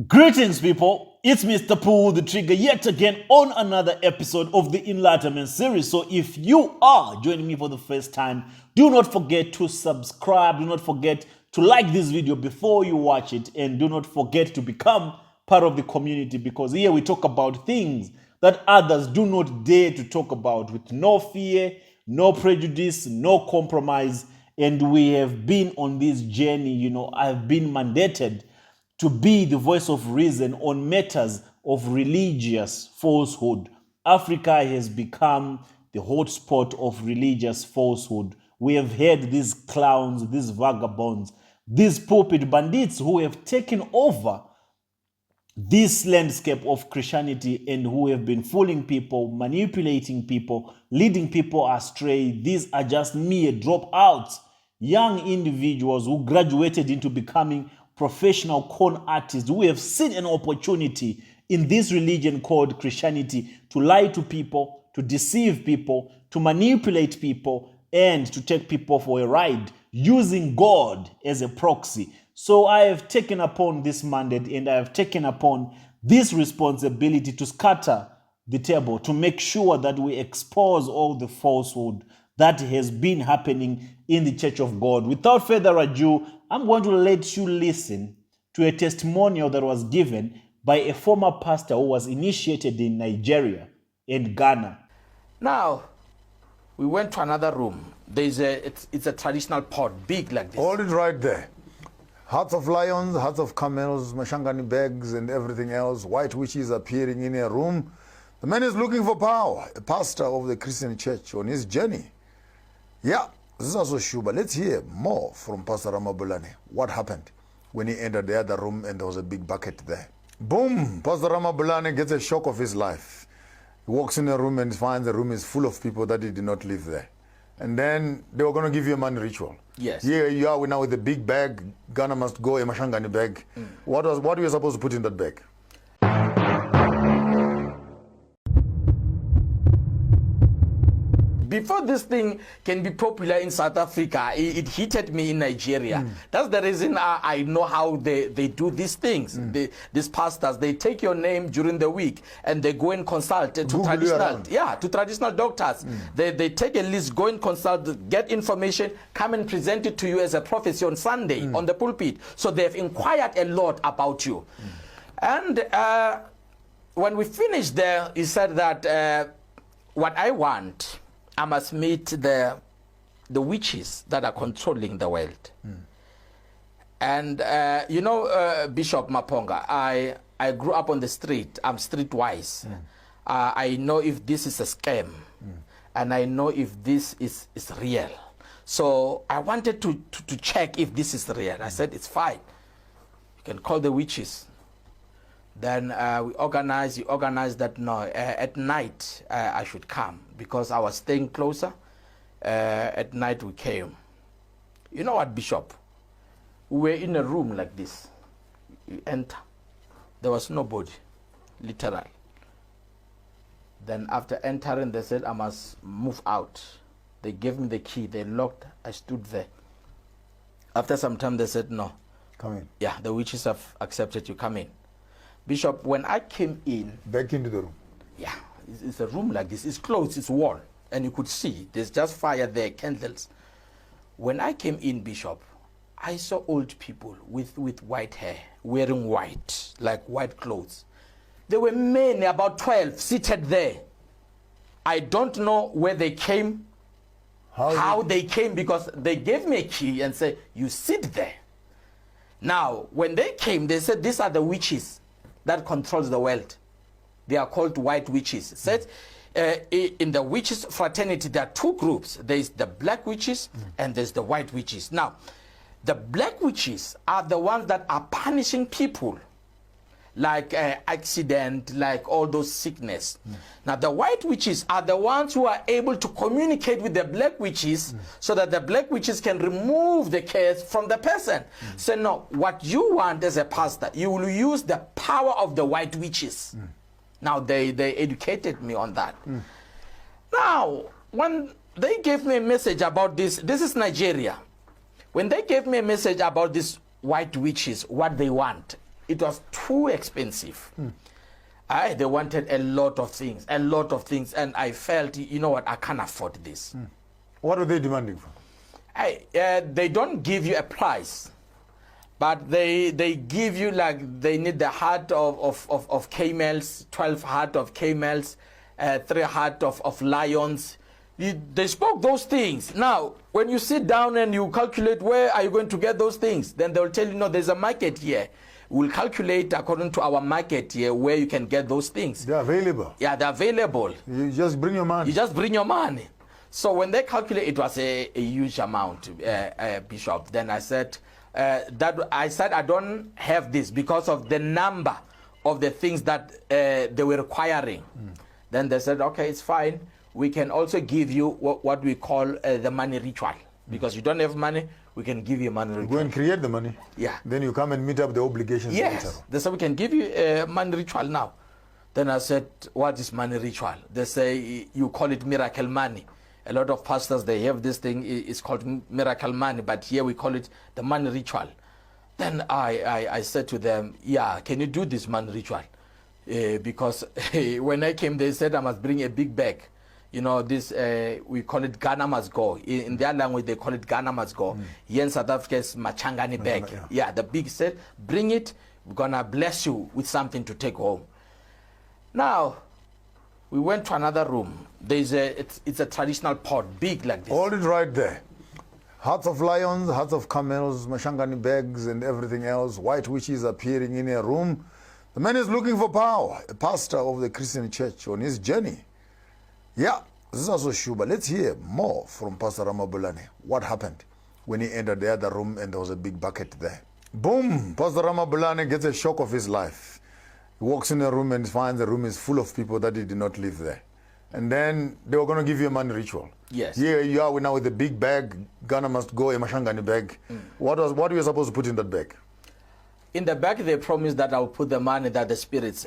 Greetings, people. It's Mr. Pull the Trigger yet again on another episode of the Enlightenment series. So, if you are joining me for the first time, do not forget to subscribe. Do not forget to like this video before you watch it. And do not forget to become part of the community, because here we talk about things that others do not dare to talk about, with no fear, no prejudice, no compromise. And we have been on this journey. I've been mandated to be the voice of reason on matters of religious falsehood. Africa has become the hotspot of religious falsehood. We have had these clowns, these vagabonds, these pulpit bandits who have taken over this landscape of Christianity and who have been fooling people, manipulating people, leading people astray. These are just mere dropouts, young individuals who graduated into becoming professional con artists, who have seen an opportunity in this religion called Christianity to lie to people, to deceive people, to manipulate people, and to take people for a ride using God as a proxy. So I have taken upon this mandate, and I have taken upon this responsibility to scatter the table, to make sure that we expose all the falsehood that has been happening in the Church of God. Without further ado, I'm going to let you listen to a testimonial that was given by a former pastor who was initiated in Nigeria and Ghana. Now, we went to another room. It's a traditional pot, big like this. Hold it right there. Hearts of lions, hearts of camels, mashangani bags and everything else, white witches appearing in a room. The man is looking for power, a pastor of the Christian church on his journey. Yeah, this is also Shuba. Let's hear more from Pastor Ramabulane. What happened when he entered the other room and there was a big bucket there? Boom! Pastor Ramabulane gets a shock of his life. He walks in a room and finds the room is full of people that he did not live there. And then they were going to give you a money ritual. Yes. Here you are now with a big bag. Ghana must go, a mashangani bag. What were you supposed to put in that bag? Before this thing can be popular in South Africa, it hit me in Nigeria. That's the reason I know how they do these things. These pastors, they take your name during the week and they go and consult to traditional doctors. They take a list, go and consult, get information, come and present it to you as a prophecy on Sunday on the pulpit. So they've inquired a lot about you. And when we finished there, he said that what I want, I must meet the witches that are controlling the world. And Bishop Maponga, I grew up on the street. I'm streetwise. I know if this is a scam, and I know if this is real. So I wanted to check if this is real. I said, it's fine. You can call the witches. Then you organize that at night I should come, because I was staying closer. At night we came. You know what, Bishop? We were in a room like this. You enter. There was nobody, literally. Then after entering, they said I must move out. They gave me the key. They locked. I stood there. After some time, they said, no. Come in. Yeah, the witches have accepted you. Come in. Bishop, when I came in... Back into the room. Yeah, it's a room like this. It's closed, it's wall. And you could see, there's just fire there, candles. When I came in, Bishop, I saw old people with white hair, wearing white, like white clothes. There were men, about 12, seated there. I don't know where they came, how they came, because they gave me a key and said, you sit there. Now, when they came, they said, these are the witches that controls the world. They are called white witches. Said in the witches fraternity, there are two groups. There is the black witches and there's the white witches. Now, the black witches are the ones that are punishing people, like accident, like all those sickness. Now, the white witches are the ones who are able to communicate with the black witches so that the black witches can remove the curse from the person. So no, what you want as a pastor, you will use the power of the white witches. Now, they educated me on that. Now, when they gave me a message about this is Nigeria. When they gave me a message about these white witches, what they want, it was too expensive. They wanted a lot of things, and I felt, you know what, I can't afford this. What are they demanding for? They don't give you a price, but they give you, like, they need the heart of camels, 12 heart of camels, 3 heart of lions. They spoke those things. Now, when you sit down and you calculate where are you going to get those things, then they'll tell you, no, there's a market here. We'll calculate according to our market here where you can get those things. They're available. Yeah, they're available. You just bring your money. You just bring your money. So when they calculate, it was a huge amount, Bishop. Then I said, I don't have this because of the number of the things that they were requiring. Then they said, okay, it's fine. We can also give you what we call the money ritual. Because you don't have money, we can give you money ritual. Go and create the money. Yeah. Then you come and meet up the obligations. Yes. They said, we can give you a money ritual now. Then I said, what is money ritual? They say, you call it miracle money. A lot of pastors, they have this thing, it's called miracle money, but here we call it the money ritual. Then I said to them, yeah, can you do this money ritual? Because when I came, they said I must bring a big bag. You know, this, we call it Ghana must go. In their language, they call it Ghana must go. Here in South Africa, it's Machangani bag. Yeah, the big said, bring it, we're going to bless you with something to take home. Now, we went to another room. There's it's a traditional pot, big like this. Hold it right there. Hearts of lions, hearts of camels, Mashangani bags and everything else. White witches appearing in a room. The man is looking for power. A pastor of the Christian church on his journey. Yeah, this is also Shuba. Let's hear more from Pastor Ramabulane. What happened when he entered the other room and there was a big bucket there? Boom! Pastor Ramabulane gets a shock of his life. He walks in a room and finds the room is full of people that he did not live there. And then they were going to give you a money ritual. Yes. Here you are now with a big bag. Ghana must go, a Mashangani bag. What were you supposed to put in that bag? In the bag, they promised that I will put the money that the spirits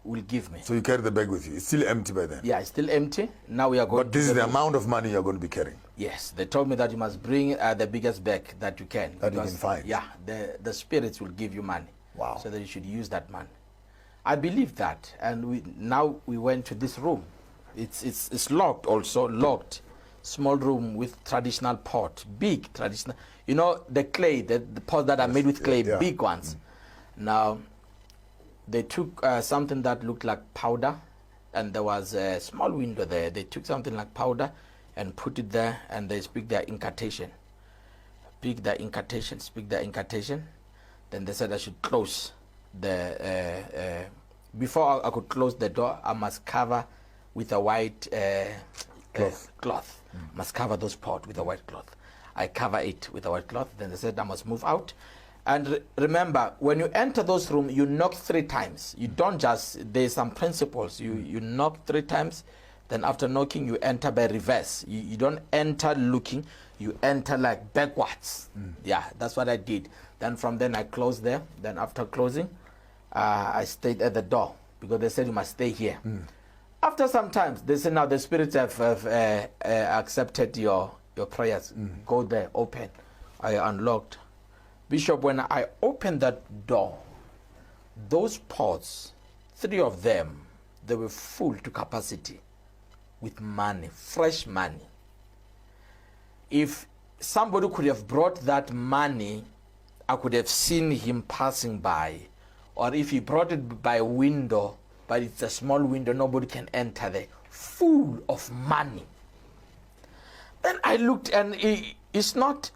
will give me. So you carry the bag with you. It's still empty by then. Yeah, it's still empty. Now we are going. But this is the amount of money you're going to be carrying. Yes, they told me that you must bring the biggest bag that you can. That you can find. Yeah, the spirits will give you money. Wow. So that you should use that money. I believe that, and now we went to this room. It's locked also, locked. Small room with traditional pot, big traditional. You know, the clay, the pots that are made with clay, big ones. Now, they took something that looked like powder, and there was a small window there. They took something like powder and put it there, and they speak their incantation. Speak their incantation. Then they said I should close the... before I could close the door, I must cover with a white cloth. Must cover those pots with a white cloth. I cover it with a white cloth. Then they said I must move out. And remember, when you enter those rooms, you knock 3 times. You don't just, there's some principles. You knock 3 times. Then after knocking, you enter by reverse. You don't enter looking. You enter like backwards. Yeah, that's what I did. Then from then I closed there. Then after closing, I stayed at the door because they said you must stay here. After some time, they said now the spirits have accepted your prayers. Go there, open. I unlocked. Bishop, when I opened that door, those pots, 3 of them, they were full to capacity with money, fresh money. If somebody could have brought that money, I could have seen him passing by. Or if he brought it by window, but it's a small window, nobody can enter there, full of money. Then I looked, and it's not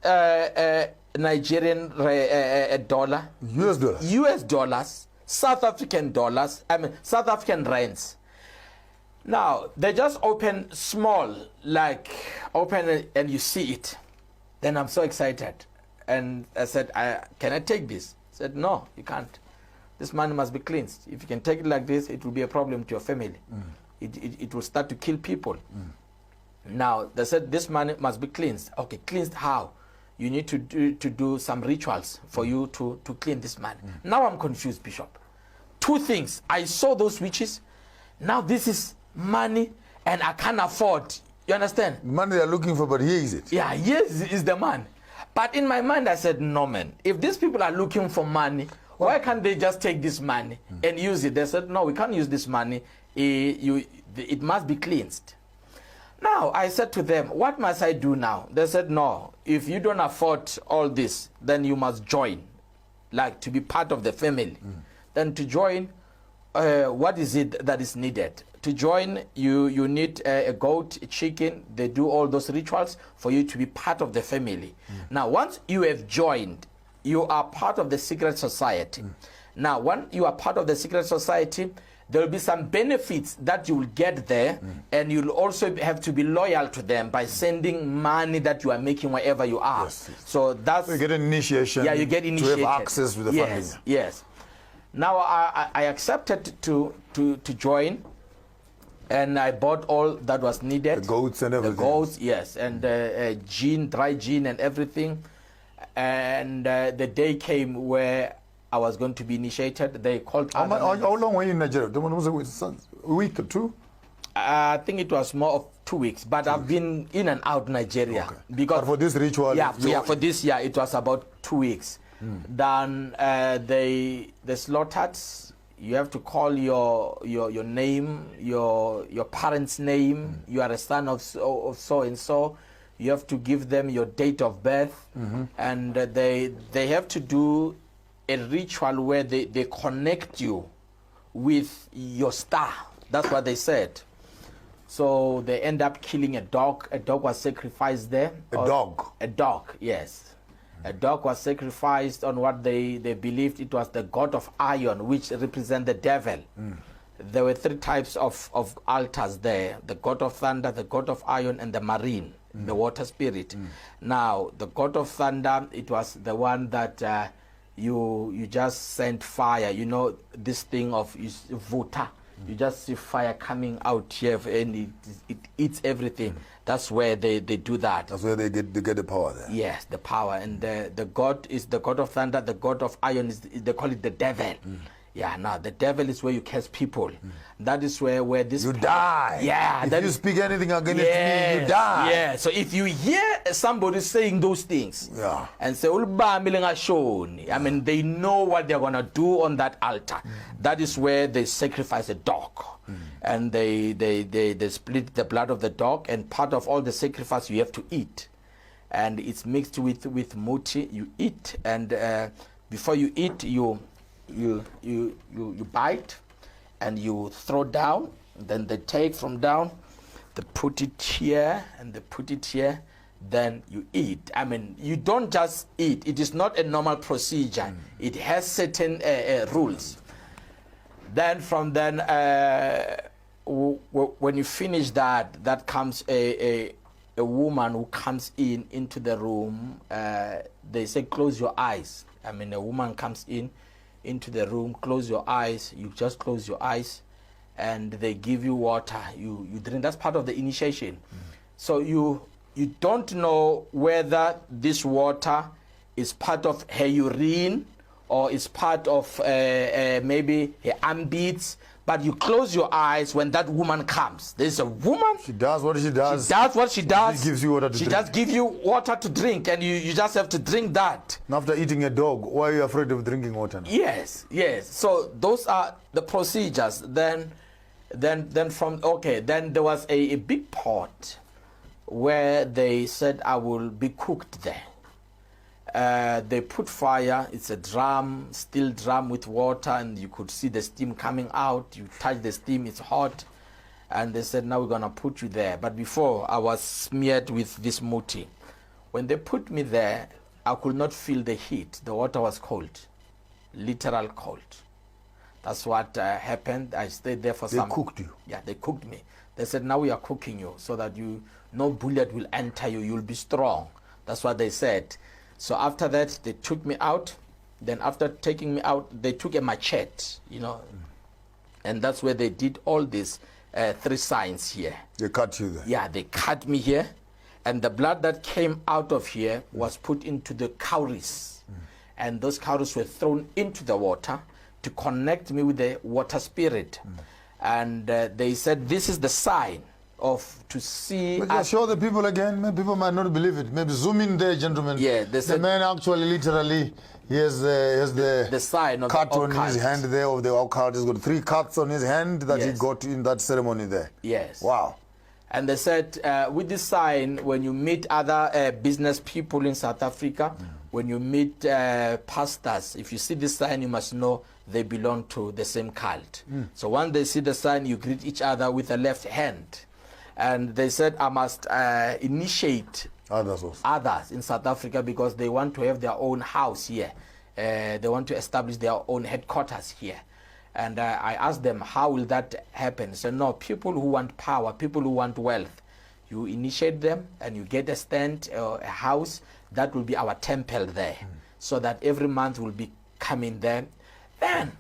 Nigerian dollar. US dollars. US dollars, South African dollars, South African rands. Now, they just open small, like open and you see it. Then I'm so excited. And I said, can I take this? I said, no, you can't. This money must be cleansed. If you can take it like this, it will be a problem to your family. It will start to kill people. Now, they said this money must be cleansed. Okay, cleansed how? You need to do some rituals for you to clean this money. Now I'm confused, Bishop. 2 things. I saw those witches. Now this is money, and I can't afford. You understand? The money they're looking for, but here is it. Yeah, here is the man. But in my mind, I said, no, man. If these people are looking for money, why can't they just take this money and use it? They said, no, we can't use this money. It must be cleansed. Now, I said to them, what must I do now? They said, no, if you don't afford all this, then you must join, like to be part of the family. Then to join, what is it that is needed? To join, you need a goat, a chicken. They do all those rituals for you to be part of the family. Now, once you have joined, you are part of the secret society. Now, when you are part of the secret society, there will be some benefits that you will get there, and you'll also have to be loyal to them by sending money that you are making wherever you are. Yes. So that's... You get an initiation. Yeah, you get initiated. To have access to the family. Yes. Now, I accepted to join, and I bought all that was needed. The goats and everything. The goats, yes, and dry gin and everything. And the day came where I was going to be initiated. They called. How long were you in Nigeria? A week or two? I think it was more of 2 weeks, but I've been in and out Nigeria. Okay. Because but for this ritual? Yeah, for this year, it was about 2 weeks. Then they slaughtered. You have to call your name, your parents' name. You are a son of so and so. You have to give them your date of birth, and they have to do a ritual where they connect you with your star. That's what they said. So they end up killing a dog. A dog was sacrificed there. A dog? A dog, yes. A dog was sacrificed on what they believed it was the god of iron, which represent the devil. There were 3 types of altars there: the god of thunder, the god of iron, and the marine, the water spirit. Now, the god of thunder, it was the one that you just sent fire. You know, this thing of vuta. You just see fire coming out here, and it eats everything. That's where they do that. That's where they get the power there. Yes, the power. And the god is the god of thunder. The god of iron they call it the devil. Yeah, now the devil is where you curse people. That is where this... You die. Yeah. If you speak anything against me, you die. Yeah, so if you hear somebody saying those things, and say, I mean, they know what they're going to do on that altar. That is where they sacrifice a dog. And they split the blood of the dog, and part of all the sacrifice you have to eat. And it's mixed with muti. You eat, and before you eat, you bite, and you throw down. Then they take from down, they put it here, and they put it here. Then you eat. I mean, you don't just eat. It is not a normal procedure. It has certain rules. Then from then, when you finish that comes a woman who comes into the room. They say close your eyes. I mean, a woman comes into the room, close your eyes. You just close your eyes, and they give you water. You drink. That's part of the initiation. So you don't know whether this water is part of her urine or is part of maybe her armpits. But you close your eyes when that woman comes. There's a woman. She does what she does. She does what she does. She gives you water to drink. She just gives you water to drink, and you just have to drink that. And after eating a dog, why are you afraid of drinking water now? Yes. So those are the procedures. Then from then there was a big pot where they said I will be cooked there. They put fire. It's a drum, steel drum with water, and you could see the steam coming out. You touch the steam, it's hot. And they said, now we're going to put you there. But before, I was smeared with this muti. When they put me there, I could not feel the heat. The water was cold, literal cold. That's what happened. I stayed there for They cooked you? Yeah, they cooked me. They said, now we are cooking you so that no bullet will enter you. You'll be strong. That's what they said. So after that, they took me out. Then after taking me out, they took a machete, and that's where they did all these 3 signs here. They cut you there? Yeah, they cut me here, and the blood that came out of here was put into the cowries, and those cowries were thrown into the water to connect me with the water spirit. And they said, this is the sign to see. But just show the people again. Maybe people might not believe it. Maybe zoom in there, gentlemen. Yeah, the man actually literally He has the sign of cut the on his occult. hand there of the occult. He's got 3 cuts on his hand that he Yes. got in that ceremony there. Yes. Wow. And they said, with this sign, when you meet other business people in South Africa, when you meet pastors, if you see this sign, you must know they belong to the same cult. So once they see the sign, you greet each other with the left hand. And they said, I must initiate Others also. others in South Africa because they want to have their own house here. They want to establish their own headquarters here. And I asked them, how will that happen? So no, people who want power, people who want wealth, you initiate them and you get a stand, a house, that will be our temple there. So that every month will be coming there. Then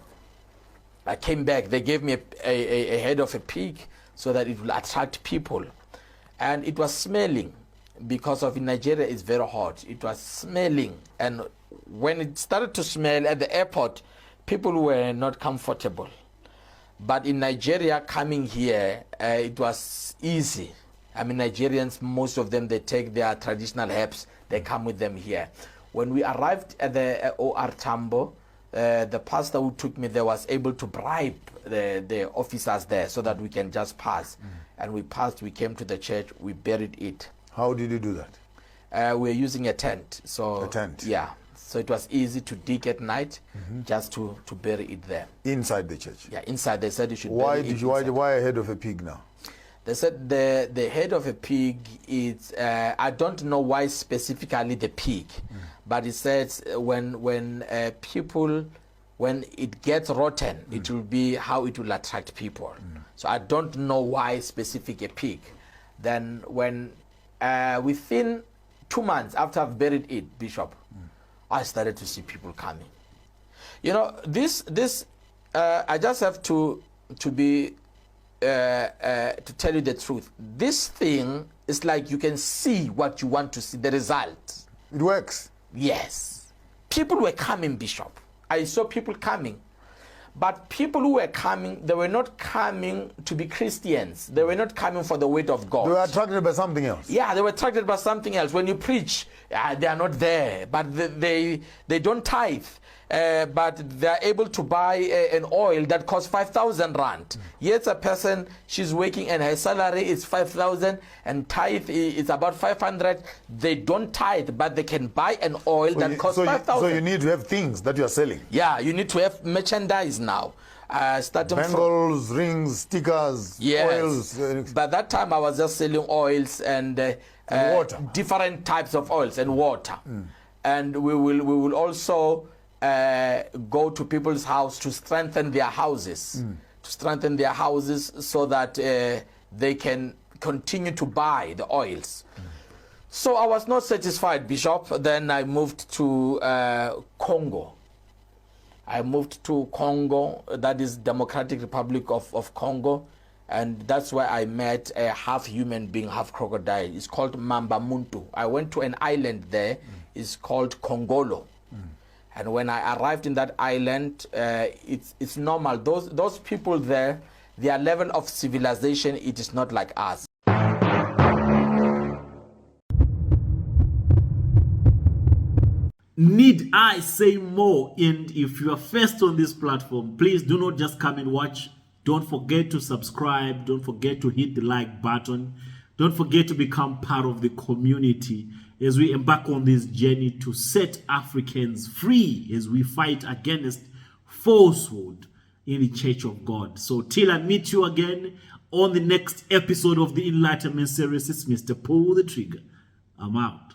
I came back, they gave me a head of a pig so that it will attract people. And it was smelling because of in Nigeria it's very hot. It was smelling. And when it started to smell at the airport, people were not comfortable. But in Nigeria, coming here, it was easy. I mean, Nigerians, most of them, they take their traditional herbs, they come with them here. When we arrived at the OR Tambo, the pastor who took me there was able to bribe the officers there so that we can just pass. And we passed, we came to the church, we buried it. How did you do that? We were using a tent. So, A tent? Yeah. So it was easy to dig at night, just to bury it there. Inside the church. Yeah, inside. They said you should Why bury did it you? inside. Why a head of a pig now? They said the head of a pig is, I don't know why specifically the pig, but it says when people, when it gets rotten, it will be how it will attract people. So I don't know why specific a pig. Then when, within 2 months after I've buried it, Bishop, I started to see people coming. You know, this I just have to be to tell you the truth. This thing is like you can see what you want to see, the result. It works. Yes. People were coming, Bishop. I saw people coming. But people who were coming, they were not coming to be Christians. They were not coming for the word of God. They were attracted by something else. Yeah, they were attracted by something else. When you preach, they are not there, but they don't tithe. But they are able to buy an oil that costs 5,000 rand. Yet a person, she's working and her salary is 5,000 and tithe is about 500. They don't tithe, but they can buy an oil that costs 5,000. So you need to have things that you are selling. Yeah, you need to have merchandise now. Starting Bangles, rings, stickers, yes. oils. By that time, I was just selling oils and water. different types of oils and water. And we will also go to people's house to strengthen their houses, so that they can continue to buy the oils. So I was not satisfied, Bishop. Then I moved to Congo. I moved to Congo, that is Democratic Republic of Congo, and that's where I met a half human being, half crocodile. It's called Mamba Muntu. I went to an island there, it's called Congolo. And when I arrived in that island, it's normal. Those people there, their level of civilization, it is not like us. Need I say more? And if you are first on this platform, please do not just come and watch. Don't forget to subscribe. Don't forget to hit the like button. Don't forget to become part of the community as we embark on this journey to set Africans free as we fight against falsehood in the Church of God. So till I meet you again on the next episode of the Enlightenment series, it's Mr. Pull the Trigger. I'm out.